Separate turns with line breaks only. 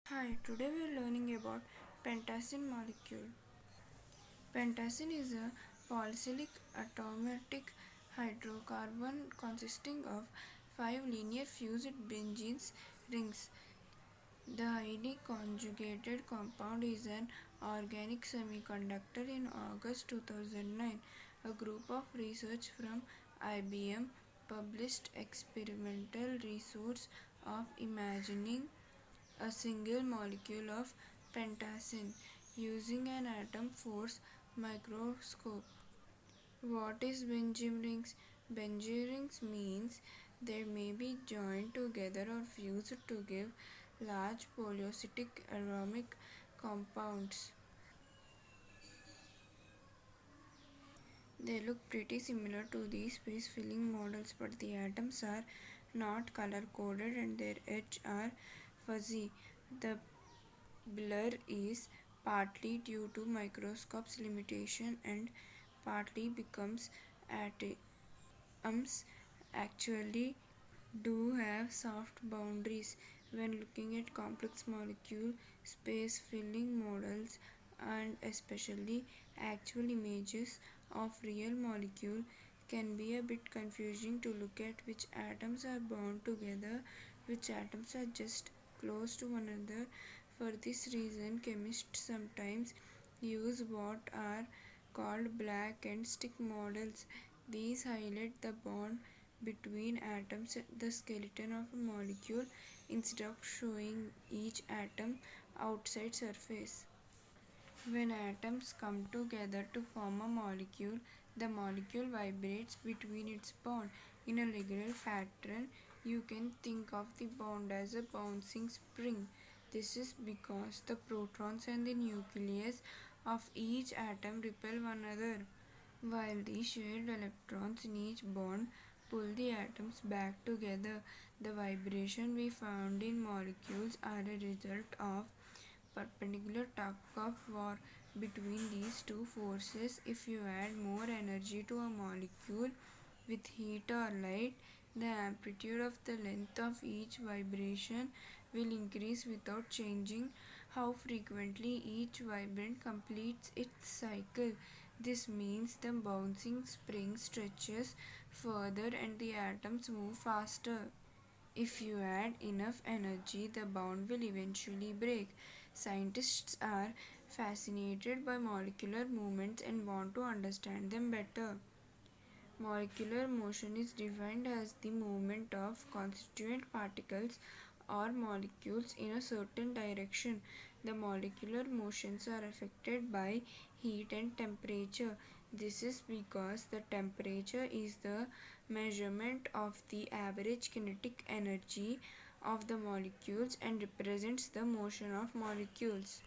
Hi, today we are learning about pentacene molecule. Pentacene is a polycyclic aromatic hydrocarbon consisting of 5 linear fused benzene rings. The highly conjugated compound is an organic semiconductor. In August 2009, a group of research from IBM published experimental results of imagining a single molecule of pentacene using an atom force microscope. What is benzene rings? Benzene rings means they may be joined together or fused to give large polycyclic aromatic compounds. They look pretty similar to the space filling models, but the atoms are not color coded and their edges are fuzzy. The blur is partly due to microscope's limitation and partly because atoms actually do have soft boundaries. When looking at complex molecule space filling models and especially actual images of real molecule can be a bit confusing to look at which atoms are bound together, which atoms are just close to one another. For this reason, chemists sometimes use what are called black and stick models. These highlight the bond between atoms, the skeleton of a molecule, instead of showing each atom outside surface. When atoms come together to form a molecule, the molecule vibrates between its bond in a regular pattern. You can think of the bond as a bouncing spring. This is because the protons and the nucleus of each atom repel one another, while the shared electrons in each bond pull the atoms back together. The vibration we found in molecules are a result of perpendicular tug of war between these two forces. If you add more energy to a molecule with heat or light, the amplitude of the length of each vibration will increase without changing how frequently each vibrant completes its cycle. This means the bouncing spring stretches further and the atoms move faster. If you add enough energy, the bond will eventually break. Scientists are fascinated by molecular movements and want to understand them better. Molecular motion is defined as the movement of constituent particles or molecules in a certain direction. The molecular motions are affected by heat and temperature. This is because the temperature is the measurement of the average kinetic energy of the molecules and represents the motion of molecules.